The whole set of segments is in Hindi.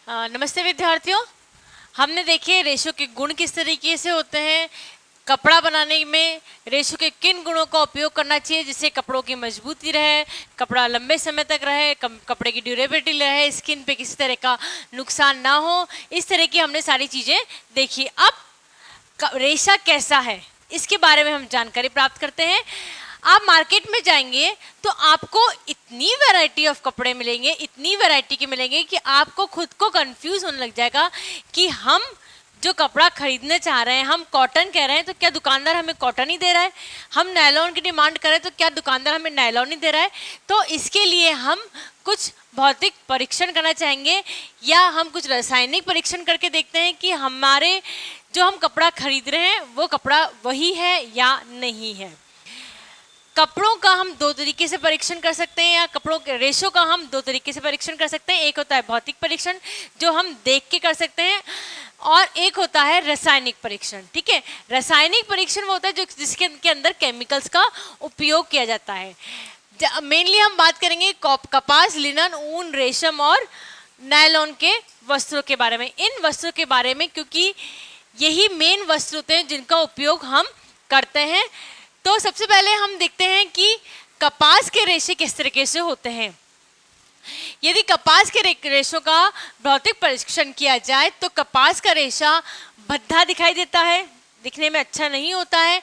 नमस्ते विद्यार्थियों। हमने देखे रेशो के गुण किस तरीके से होते हैं, कपड़ा बनाने में रेशो के किन गुणों का उपयोग करना चाहिए जिससे कपड़ों की मजबूती रहे, कपड़ा लंबे समय तक रहे, कपड़े की ड्यूरेबिलिटी रहे, स्किन पे किसी तरह का नुकसान ना हो। इस तरह की हमने सारी चीज़ें देखी। अब रेशा कैसा है इसके बारे में हम जानकारी प्राप्त करते हैं। आप मार्केट में जाएंगे तो आपको इतनी वैरायटी ऑफ कपड़े मिलेंगे, इतनी वैरायटी के मिलेंगे कि आपको खुद को कंफ्यूज होने लग जाएगा कि हम जो कपड़ा खरीदने चाह रहे हैं, हम कॉटन कह रहे हैं तो क्या दुकानदार हमें कॉटन ही दे रहा है, हम नायलॉन की डिमांड करें तो क्या दुकानदार हमें नायलॉन ही दे रहा है। तो इसके लिए हम कुछ भौतिक परीक्षण करना चाहेंगे या हम कुछ रासायनिक परीक्षण करके देखते हैं कि हमारे जो हम कपड़ा खरीद रहे हैं वो कपड़ा वही है या नहीं है। कपड़ों का हम दो तरीके से परीक्षण कर सकते हैं या कपड़ों के रेशो का हम दो तरीके से परीक्षण कर सकते हैं। एक होता है भौतिक परीक्षण जो हम देख के कर सकते हैं और एक होता है रासायनिक परीक्षण। ठीक है, रासायनिक परीक्षण वो होता है जो जिसके अंदर केमिकल्स का उपयोग किया जाता है। मेनली हम बात करेंगे कपास, लिनन, ऊन, रेशम और नायलॉन के वस्त्रों के बारे में। इन वस्त्रों के बारे में क्योंकि यही मेन वस्त्र होते हैं जिनका उपयोग हम करते हैं। तो सबसे पहले हम देखते हैं कि कपास के रेशे किस तरीके से होते हैं। यदि कपास के रेशों का भौतिक परीक्षण किया जाए तो कपास का रेशा भद्दा दिखाई देता है, दिखने में अच्छा नहीं होता है,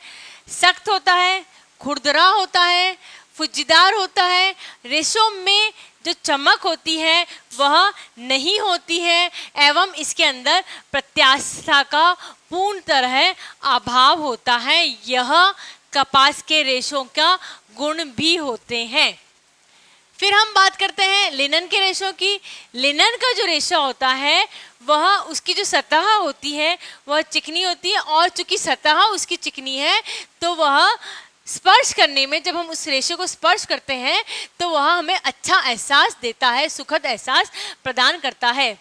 सख्त होता है, खुरदरा होता है, फुज्जीदार होता है। रेशों में जो चमक होती है वह नहीं होती है एवं इसके अंदर प्रत्याशा का पूर्ण तरह अभाव होता है। यह कपास के रेशों का गुण भी होते हैं। फिर हम बात करते हैं लिनन के रेशों की। लिनन का जो रेशा होता है वह उसकी जो सतह होती है वह चिकनी होती है और चूंकि सतह उसकी चिकनी है तो वह स्पर्श करने में, जब हम उस रेशे को स्पर्श करते हैं तो वह हमें अच्छा एहसास देता है, सुखद एहसास प्रदान करता है।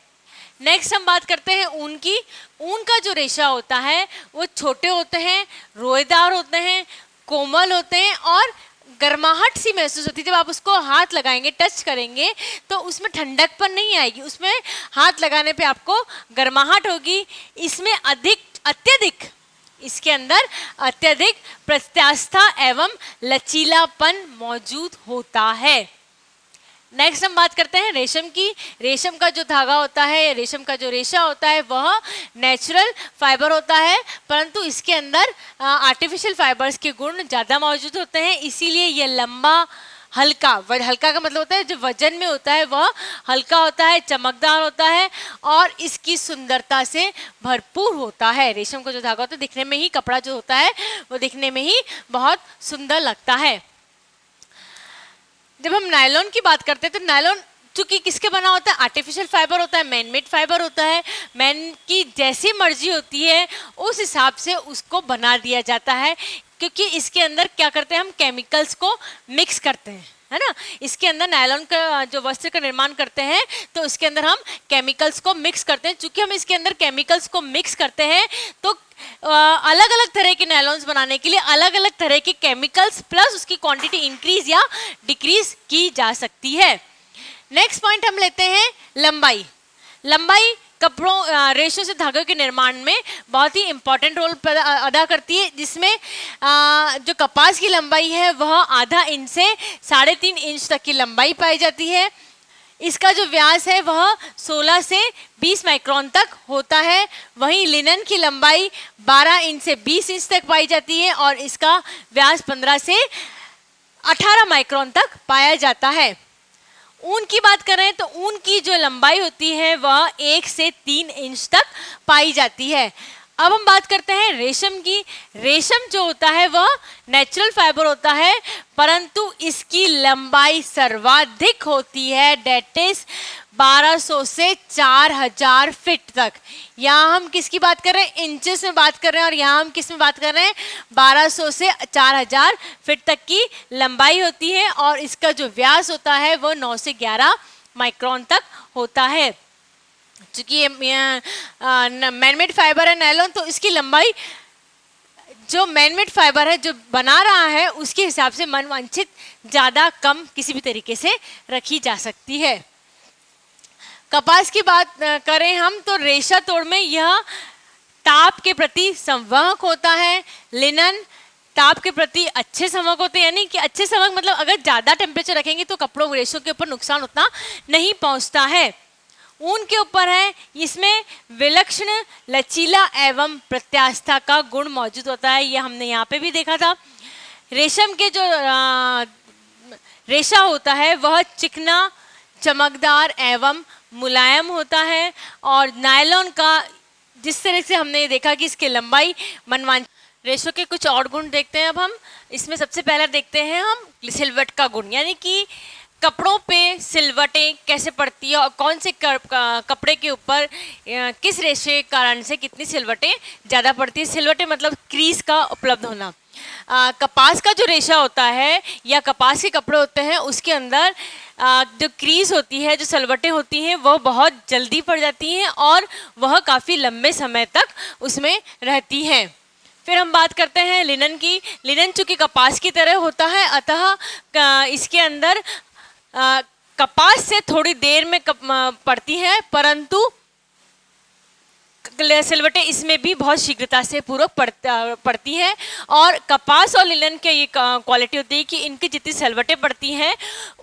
नेक्स्ट हम बात करते हैं ऊन की। ऊन का जो रेशा होता है वो छोटे होते हैं, रोएदार होते हैं, कोमल होते हैं और गर्माहट सी महसूस होती है। जब आप उसको हाथ लगाएंगे, टच करेंगे तो उसमें ठंडक पर नहीं आएगी, उसमें हाथ लगाने पे आपको गर्माहट होगी। इसमें अत्यधिक इसके अंदर अत्यधिक प्रत्यास्था एवं लचीलापन मौजूद होता है। नेक्स्ट हम बात करते हैं रेशम की। रेशम का जो धागा होता है, रेशम का जो रेशा होता है वह नेचुरल फाइबर होता है, परंतु इसके अंदर आर्टिफिशियल फाइबर्स के गुण ज़्यादा मौजूद होते हैं। इसीलिए यह लंबा, हल्का, हल्का का मतलब होता है जो वजन में होता है वह हल्का होता है, चमकदार होता है और इसकी सुंदरता से भरपूर होता है। रेशम का जो धागा होता है दिखने में ही, कपड़ा जो होता है वो दिखने में ही बहुत सुंदर लगता है। जब हम नायलॉन की बात करते हैं तो नायलॉन चूंकि किसके बना होता है, आर्टिफिशियल फाइबर होता है, मैन मेड फाइबर होता है। मैन की जैसी मर्जी होती है उस हिसाब से उसको बना दिया जाता है, क्योंकि इसके अंदर क्या करते हैं हम केमिकल्स को मिक्स करते हैं, है ना। इसके अंदर नायलॉन का जो वस्त्र का निर्माण करते हैं तो इसके अंदर हम केमिकल्स को मिक्स करते हैं। चूंकि हम इसके अंदर केमिकल्स को मिक्स करते हैं तो अलग अलग तरह के नायलॉन्स बनाने के लिए अलग अलग तरह के केमिकल्स प्लस उसकी क्वांटिटी इंक्रीज या डिक्रीज की जा सकती है। नेक्स्ट पॉइंट हम लेते हैं लंबाई। लंबाई कपड़ों रेशों से धागों के निर्माण में बहुत ही इंपॉर्टेंट रोल अदा करती है, जिसमें जो कपास की लंबाई है वह आधा इंच से 3.5 इंच तक की लंबाई पाई जाती है। इसका जो व्यास है वह 16 से 20 माइक्रोन तक होता है। वहीं लिनन की लंबाई 12 इंच से 20 इंच तक पाई जाती है और इसका व्यास 15 से 18 माइक्रोन तक पाया जाता है। ऊन की बात कर रहे हैं तो ऊन की जो लंबाई होती है वह 1 से 3 इंच तक पाई जाती है। अब हम बात करते हैं रेशम की। रेशम जो होता है वह नेचुरल फाइबर होता है, परंतु इसकी लंबाई सर्वाधिक होती है, डेट इज 1200 से 4000 फीट तक। यहाँ हम किसकी बात कर रहे हैं, इंचेस में बात कर रहे हैं, और यहाँ हम किस में बात कर रहे हैं, 1200 से 4000 फीट तक की लंबाई होती है और इसका जो व्यास होता है वह 9 से 11 माइक्रोन तक होता है। चूंकि ये मैनमेड फाइबर है नायलॉन, तो इसकी लंबाई जो मैनमेड फाइबर है जो बना रहा है उसके हिसाब से मनवांछित ज़्यादा कम किसी भी तरीके से रखी जा सकती है। कपास की बात करें हम तो रेशा तोड़ में यह ताप के प्रति संवाहक होता है। लिनन ताप के प्रति अच्छे संवाहक होते हैं, यानी कि अच्छे संवाहक मतलब अगर ज़्यादा टेम्परेचर रखेंगे तो कपड़ों रेशों के ऊपर नुकसान उतना नहीं पहुंचता है। ऊन के ऊपर है, इसमें विलक्षण लचीला एवं प्रत्यास्था का गुण मौजूद होता है, ये हमने यहाँ पे भी देखा था। रेशम के जो रेशा होता है वह चिकना, चमकदार एवं मुलायम होता है। और नायलॉन का जिस तरह से हमने देखा कि इसकी लंबाई मनमान। रेशों के कुछ और गुण देखते हैं अब हम। इसमें सबसे पहला देखते हैं हम सिलवट का गुण, यानी कि कपड़ों पे सिलवटें कैसे पड़ती है और कौन से कपड़े के ऊपर किस रेशे के कारण से कितनी सिलवटें ज़्यादा पड़ती है। सिलवटें मतलब क्रीज का उपलब्ध होना। कपास का जो रेशा होता है या कपास के कपड़े होते हैं उसके अंदर जो क्रीज होती है, जो सलवटें होती हैं, वह बहुत जल्दी पड़ जाती हैं और वह काफ़ी लंबे समय तक उसमें रहती हैं। फिर हम बात करते हैं लिनन की। लिनन चूँकि कपास की तरह होता है, अतः इसके अंदर कपास से थोड़ी देर में पड़ती है, परंतु सिलवटें इसमें भी बहुत शीघ्रता से पूर्वक पड़ती हैं। और कपास और लिनन के ये क्वालिटी होती है कि इनकी जितनी सिलवटें पड़ती हैं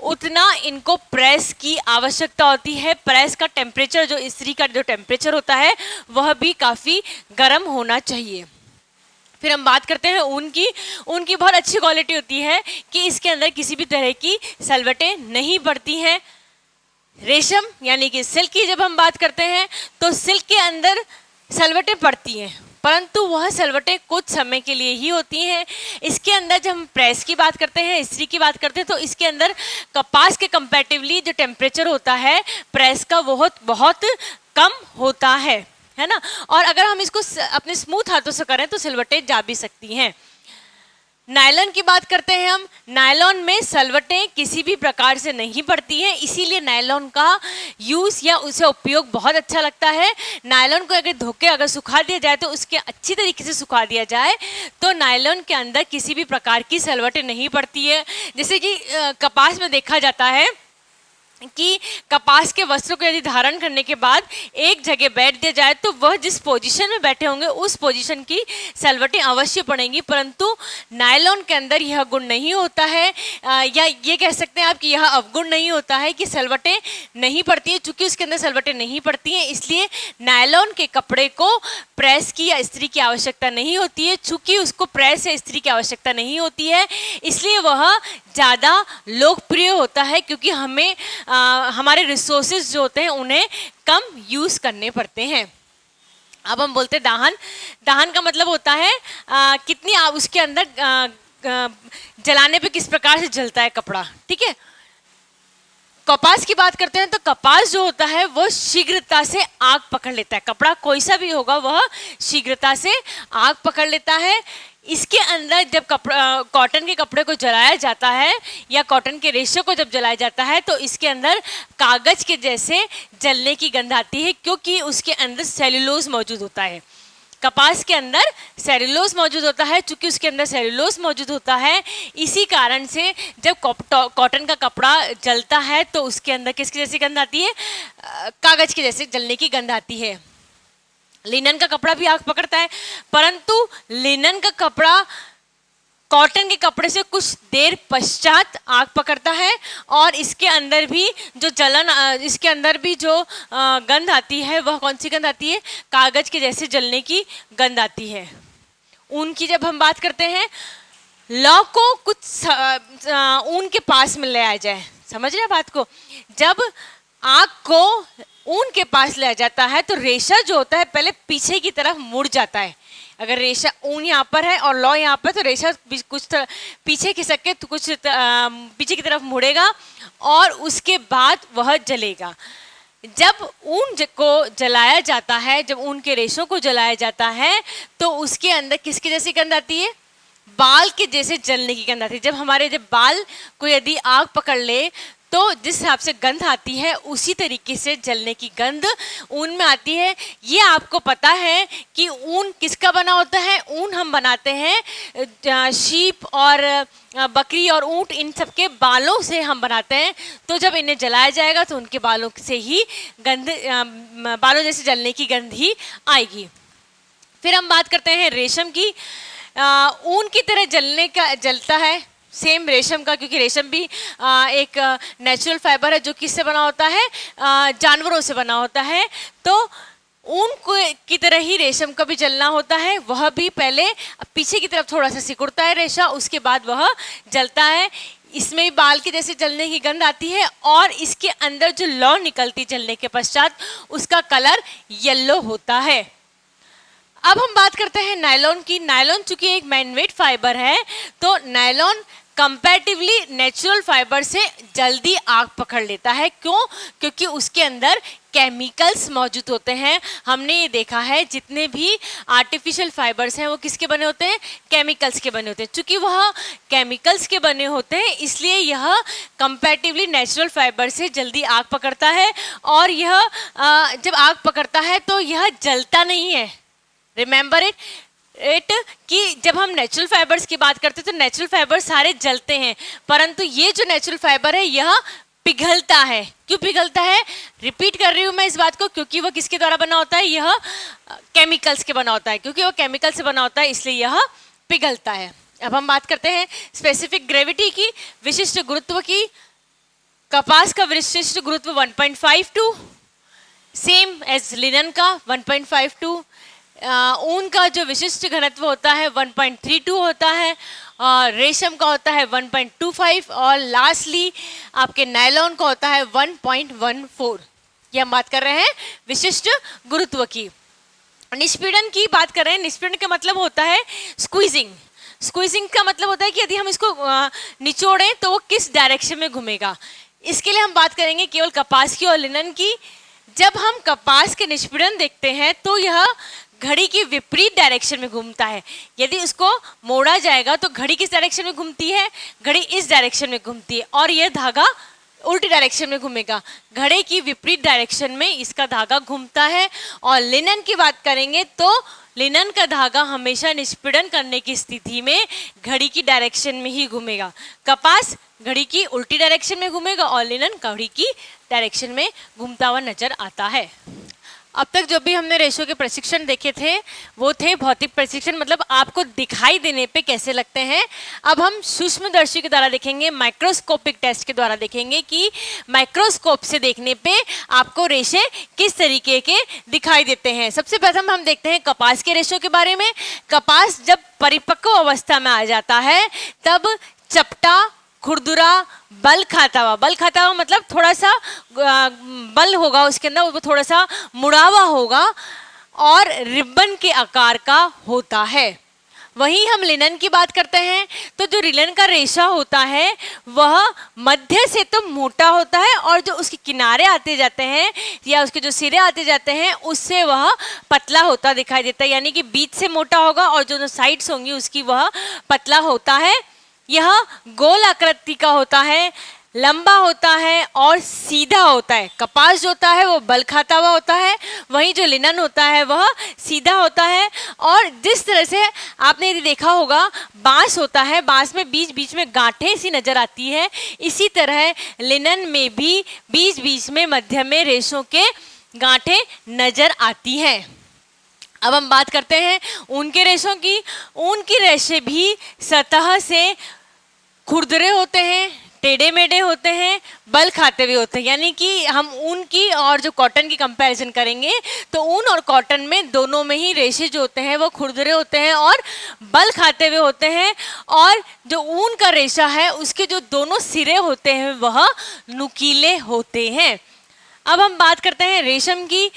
उतना इनको प्रेस की आवश्यकता होती है। प्रेस का टेम्परेचर, जो इस्त्री का जो टेम्परेचर होता है वह भी काफ़ी गर्म होना चाहिए। फिर हम बात करते हैं ऊन की। ऊन की बहुत अच्छी क्वालिटी होती है कि इसके अंदर किसी भी तरह की सलवटें नहीं पड़ती हैं। रेशम यानी कि सिल्क की जब हम बात करते हैं तो सिल्क के अंदर सलवटें पड़ती हैं, परंतु वह सलवटें कुछ समय के लिए ही होती हैं। इसके अंदर जब हम प्रेस की बात करते हैं, इस्त्री की बात करते हैं, तो इसके अंदर कपास के कंपैरेटिवली जो टेम्परेचर होता है प्रेस का बहुत कम होता है ना। और अगर हम इसको अपने स्मूथ हाथों से करें तो सिलवटें जा भी सकती हैं। नायलॉन की बात करते हैं हम। नायलॉन में सलवटें किसी भी प्रकार से नहीं पड़ती हैं, इसीलिए नायलॉन का यूज़ या उसे उपयोग बहुत अच्छा लगता है। नायलॉन को अगर धोके अगर सुखा दिया जाए तो उसके अच्छी तरीके से सुखा दिया जाए तो नायलॉन के अंदर किसी भी प्रकार की सलवटें नहीं पड़ती है। जैसे कि कपास में देखा जाता है कि कपास के वस्त्रों को यदि धारण करने के बाद एक जगह बैठ दिया जाए तो वह जिस पोजीशन में बैठे होंगे उस पोजीशन की सलवटें अवश्य पड़ेंगी, परंतु नायलॉन के अंदर यह गुण नहीं होता है। या ये कह सकते हैं आप कि यह अवगुण नहीं होता है कि सलवटें नहीं पड़ती है। चूंकि उसके अंदर सलवटें नहीं पड़ती हैं इसलिए नायलॉन के कपड़े को प्रेस की या इस्त्री की आवश्यकता नहीं होती है। चूंकि उसको प्रेस या इस्त्री की आवश्यकता नहीं होती है इसलिए वह ज़्यादा लोकप्रिय होता है, क्योंकि हमें हमारे रिसोर्सेज जो होते हैं उन्हें कम यूज़ करने पड़ते हैं। अब हम बोलते हैं दाहन। दाहन का मतलब होता है कितनी उसके अंदर जलाने पे किस प्रकार से जलता है कपड़ा, ठीक है। कपास की बात करते हैं तो कपास जो होता है वो शीघ्रता से आग पकड़ लेता है। कपड़ा कोई सा भी होगा वह शीघ्रता से आग पकड़ लेता है। इसके अंदर जब कॉटन के कपड़े को जलाया जाता है या कॉटन के रेशे को जब जलाया जाता है तो इसके अंदर कागज के जैसे जलने की गंध आती है, क्योंकि उसके अंदर सेल्यूलोज मौजूद होता है। कपास के अंदर सेल्यूलोज मौजूद होता है। चूंकि उसके अंदर सेल्यूलोज मौजूद होता है इसी कारण से जब कॉटन का कपड़ा जलता है तो उसके अंदर किसकी जैसी गंध आती है, कागज के जैसे जलने की गंध आती है। लिनन का कपड़ा भी आग पकड़ता है, परंतु लिनन का कपड़ा कॉटन के कपड़े से कुछ देर पश्चात आग पकड़ता है और इसके अंदर भी जो जलन, इसके अंदर भी जो गंध आती है वह कौन सी गंध आती है, कागज के जैसे जलने की गंध आती है। ऊन की जब हम बात करते हैं, लौ को कुछ ऊन के पास में ले आया जाए, समझ रहे बात को। जब आग को ऊन के पास लाया जाता है तो रेशा जो होता है पहले पीछे की तरफ मुड़ जाता है। अगर रेशा ऊन यहाँ पर है और लौ यहाँ पर तो रेशा कुछ पीछे खिसक के तो कुछ पीछे की तरफ मुड़ेगा और उसके बाद वह जलेगा। जब ऊन को जलाया जाता है, जब ऊन के रेशों को जलाया जाता है तो उसके अंदर किसकी जैसी गंध आती है, बाल के जैसे जलने की गंध आती है। जब बाल को यदि आग पकड़ ले तो जिस हिसाब से गंध आती है उसी तरीके से जलने की गंध ऊन में आती है। ये आपको पता है कि ऊन किसका बना होता है? ऊन हम बनाते हैं शीप और बकरी और ऊंट, इन सब के बालों से हम बनाते हैं। तो जब इन्हें जलाया जाएगा तो उनके बालों से ही गंध, बालों जैसे जलने की गंध ही आएगी। फिर हम बात करते हैं रेशम की। ऊन की तरह जलता है सेम रेशम का, क्योंकि रेशम भी एक नेचुरल फाइबर है जो किससे बना होता है? जानवरों से बना होता है। तो ऊन की तरह ही रेशम का भी जलना होता है। वह भी पहले पीछे की तरफ थोड़ा सा सिकुड़ता है रेशा, उसके बाद वह जलता है। इसमें भी बाल के जैसे जलने की गंध आती है और इसके अंदर जो लौ निकलती जलने के पश्चात उसका कलर येलो होता है। अब हम बात करते हैं नायलॉन की। नायलॉन चूंकि एक मैनमेड फाइबर है तो नायलॉन कंपैरेटिवली नेचुरल फाइबर से जल्दी आग पकड़ लेता है। क्यों? क्योंकि उसके अंदर केमिकल्स मौजूद होते हैं। हमने ये देखा है जितने भी आर्टिफिशियल फाइबर्स हैं वो किसके बने होते हैं? केमिकल्स के बने होते हैं। चूंकि वह केमिकल्स के बने होते हैं इसलिए यह कंपैरेटिवली नेचुरल फाइबर से जल्दी आग पकड़ता है। और यह जब आग पकड़ता है तो यह जलता नहीं है। रिमेंबर इट कि जब हम नेचुरल फाइबर्स की बात करते हैं तो नेचुरल फाइबर सारे जलते हैं, परंतु ये जो नेचुरल फाइबर है यह पिघलता है। क्यों पिघलता है? रिपीट कर रही हूँ मैं इस बात को, क्योंकि वह किसके द्वारा बना होता है? यह केमिकल्स के बना होता है। क्योंकि वह केमिकल से बना होता है इसलिए यह पिघलता है। अब हम बात करते हैं स्पेसिफिक ग्रेविटी की, विशिष्ट गुरुत्व की। कपास का विशिष्ट गुरुत्व 1.52, सेम एज लिनन का 1.52। ऊन का जो विशिष्ट घनत्व होता है 1.32 होता है, और रेशम का होता है 1.25, और लास्टली आपके नायलॉन का होता है 1.14। ये हम बात कर रहे हैं विशिष्ट गुरुत्व की। निष्पीड़न की बात कर रहे हैं। निष्पीड़न का मतलब होता है स्क्वीजिंग। स्क्वीजिंग का मतलब होता है कि यदि हम इसको निचोड़ें तो वो किस डायरेक्शन में घूमेगा। इसके लिए हम बात करेंगे केवल कपास की और लिनन की। जब हम कपास के निष्पीड़न देखते हैं तो यह घड़ी की विपरीत डायरेक्शन में घूमता है। यदि उसको मोड़ा जाएगा तो घड़ी किस डायरेक्शन में घूमती है? घड़ी इस डायरेक्शन में घूमती है, और यह धागा उल्टी डायरेक्शन में घूमेगा। घड़ी की विपरीत डायरेक्शन में इसका धागा घूमता है। और लिनन की बात करेंगे तो लिनन का धागा हमेशा निष्पीड़न करने की स्थिति में घड़ी की डायरेक्शन में ही घूमेगा। कपास घड़ी की उल्टी डायरेक्शन में घूमेगा और लिनन घड़ी की डायरेक्शन में घूमता हुआ नजर आता है। अब तक जो भी हमने रेशो के प्रशिक्षण देखे थे वो थे भौतिक प्रशिक्षण, मतलब आपको दिखाई देने पे कैसे लगते हैं। अब हम सूक्ष्मदर्शी के द्वारा देखेंगे, माइक्रोस्कोपिक टेस्ट के द्वारा देखेंगे कि माइक्रोस्कोप से देखने पे आपको रेशे किस तरीके के दिखाई देते हैं। सबसे प्रथम हम देखते हैं कपास के रेशो के बारे में। कपास जब परिपक्व अवस्था में आ जाता है तब चपटा, खुरदुरा, बल खाता हुआ मतलब थोड़ा सा बल होगा उसके अंदर, वो थोड़ा सा मुड़ावा होगा और रिबन के आकार का होता है। वहीं हम लिनन की बात करते हैं तो जो लिनन का रेशा होता है वह मध्य से तो मोटा होता है और जो उसके किनारे आते जाते हैं या उसके जो सिरे आते जाते हैं उससे वह पतला होता दिखाई देता है। यानी कि बीच से मोटा होगा और जो साइड्स होंगी उसकी वह पतला होता है। यह गोल आकृति का होता है, लंबा होता है और सीधा होता है। कपास जो होता है वो बल खाता हुआ होता है, वहीं जो लिनन होता है वह सीधा होता है। और जिस तरह से आपने यदि देखा होगा बांस होता है, बांस में बीच बीच में गांठें सी नजर आती है, इसी तरह लिनन में भी बीच बीच में मध्य में रेशों के गांठें नजर आती हैं। अब हम बात करते हैं ऊन के रेशों की। ऊन की रेशे भी सतह से खुरदरे होते हैं, टेढ़े मेढ़े होते हैं, बल खाते हुए होते हैं। यानी कि हम ऊन की और जो कॉटन की कंपैरिजन करेंगे तो ऊन और कॉटन में दोनों में ही रेशे जो होते हैं वो खुरदरे होते हैं और बल खाते हुए होते हैं। और जो ऊन का रेशा है उसके जो दोनों सिरे होते हैं वह नुकीले होते हैं। अब हम बात करते हैं रेशम की।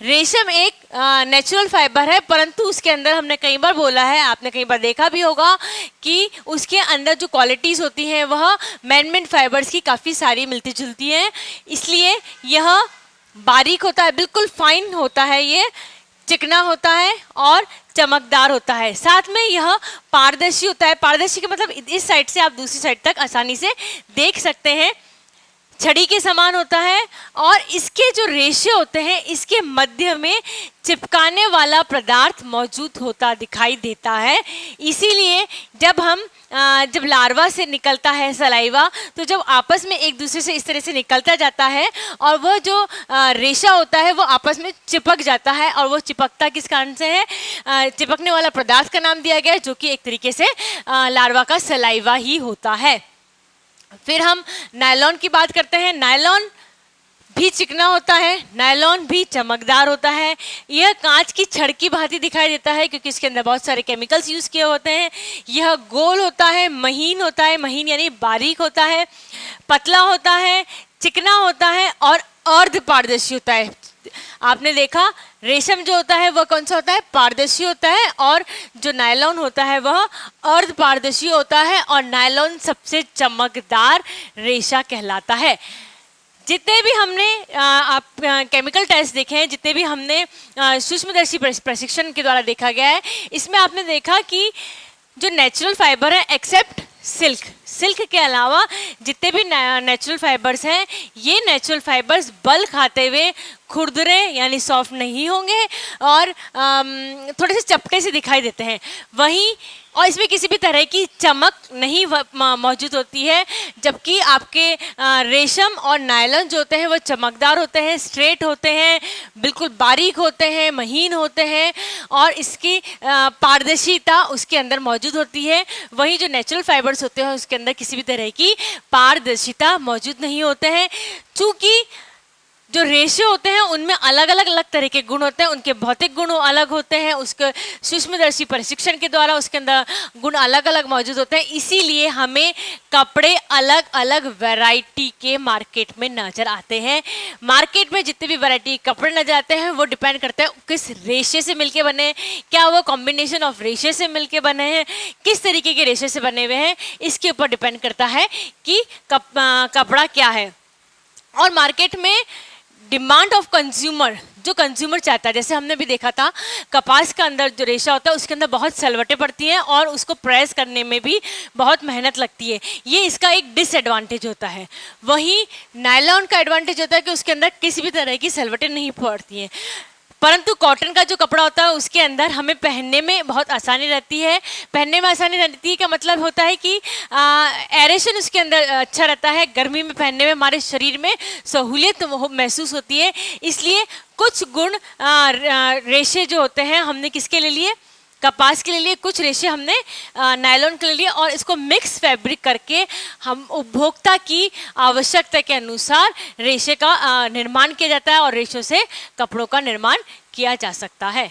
रेशम एक नेचुरल फाइबर है, परंतु उसके अंदर हमने कई बार बोला है, आपने कई बार देखा भी होगा कि उसके अंदर जो क्वालिटीज़ होती हैं वह मैनमेड फाइबर्स की काफ़ी सारी मिलती जुलती हैं। इसलिए यह बारीक होता है, बिल्कुल फाइन होता है, ये चिकना होता है और चमकदार होता है। साथ में यह पारदर्शी होता है। पारदर्शी का मतलब इस साइड से आप दूसरी साइड तक आसानी से देख सकते हैं। छड़ी के समान होता है और इसके जो रेशे होते हैं इसके मध्य में चिपकाने वाला पदार्थ मौजूद होता दिखाई देता है। इसीलिए जब लार्वा से निकलता है सलाइवा, तो जब आपस में एक दूसरे से इस तरह से निकलता जाता है और वह जो रेशा होता है वो आपस में चिपक जाता है, और वो चिपकता किस कारण से है, चिपकने वाला पदार्थ का नाम दिया गया है जो कि एक तरीके से लार्वा का सलाइवा ही होता है। फिर हम नायलॉन की बात करते हैं। नायलॉन भी चिकना होता है, नायलॉन भी चमकदार होता है। यह कांच की छड़ की भांति दिखाई देता है क्योंकि इसके अंदर बहुत सारे केमिकल्स यूज किए होते हैं। यह गोल होता है, महीन होता है, महीन यानी बारीक होता है, पतला होता है, चिकना होता है और अर्ध पारदर्शी होता है। आपने देखा रेशम जो होता है वह कौन सा होता है, पारदर्शी होता है, और जो नायलॉन होता है वह अर्ध पारदर्शी होता है, और नायलॉन सबसे चमकदार रेशा कहलाता है। जितने भी हमने केमिकल टेस्ट देखे हैं, जितने भी हमने सूक्ष्मदर्शी प्रशिक्षण के द्वारा देखा गया है, इसमें आपने देखा कि जो नेचुरल फाइबर है एक्सेप्ट सिल्क के अलावा जितने भी नेचुरल फाइबर्स हैं, ये नेचुरल फाइबर्स बल खाते हुए खुरदरे यानी सॉफ्ट नहीं होंगे और थोड़े से चपटे से दिखाई देते हैं। वहीं और इसमें किसी भी तरह की चमक नहीं मौजूद होती है, जबकि आपके रेशम और नायलॉन जो होते हैं वो चमकदार होते हैं, स्ट्रेट होते हैं, बिल्कुल बारीक होते हैं, महीन होते हैं, और इसकी पारदर्शिता उसके अंदर मौजूद होती है। वहीं जो नेचुरल फाइबर्स होते हैं उसके अंदर किसी भी तरह की पारदर्शिता मौजूद नहीं होते हैं। चूँकि जो रेशे होते हैं उनमें अलग अलग तरह के गुण होते हैं, उनके भौतिक गुण अलग होते हैं, उसके सूक्ष्मदर्शी परीक्षण के द्वारा उसके अंदर गुण अलग अलग मौजूद होते हैं। इसीलिए हमें कपड़े अलग अलग वैरायटी के मार्केट में नजर आते हैं। मार्केट में जितने भी वैरायटी के कपड़े नजर आते हैं वो डिपेंड करते हैं किस रेशे से मिलके बने हैं, क्या वो कॉम्बिनेशन ऑफ रेशे से मिलके बने हैं, किस तरीके के रेशे से बने हुए हैं, इसके ऊपर डिपेंड करता है कि कपड़ा क्या है। और मार्केट में डिमांड ऑफ कंज्यूमर, जो कंज्यूमर चाहता है, जैसे हमने भी देखा था कपास का अंदर जो रेशा होता है उसके अंदर बहुत सलवटें पड़ती हैं और उसको प्रेस करने में भी बहुत मेहनत लगती है, ये इसका एक डिसएडवांटेज होता है। वहीं नायलॉन का एडवांटेज होता है कि उसके अंदर किसी भी तरह की सलवटें नहीं पड़ती हैं। परंतु कॉटन का जो कपड़ा होता है उसके अंदर हमें पहनने में बहुत आसानी रहती है। पहनने में आसानी रहती है का मतलब होता है कि एरेशन उसके अंदर अच्छा रहता है, गर्मी में पहनने में हमारे शरीर में सहूलियत महसूस होती है। इसलिए कुछ गुण रेशे जो होते हैं हमने किसके ले लिए, कपास के लिए, कुछ रेशे हमने नायलॉन के लिए, और इसको मिक्स फैब्रिक करके हम उपभोक्ता की आवश्यकता के अनुसार रेशे का निर्माण किया जाता है और रेशों से कपड़ों का निर्माण किया जा सकता है।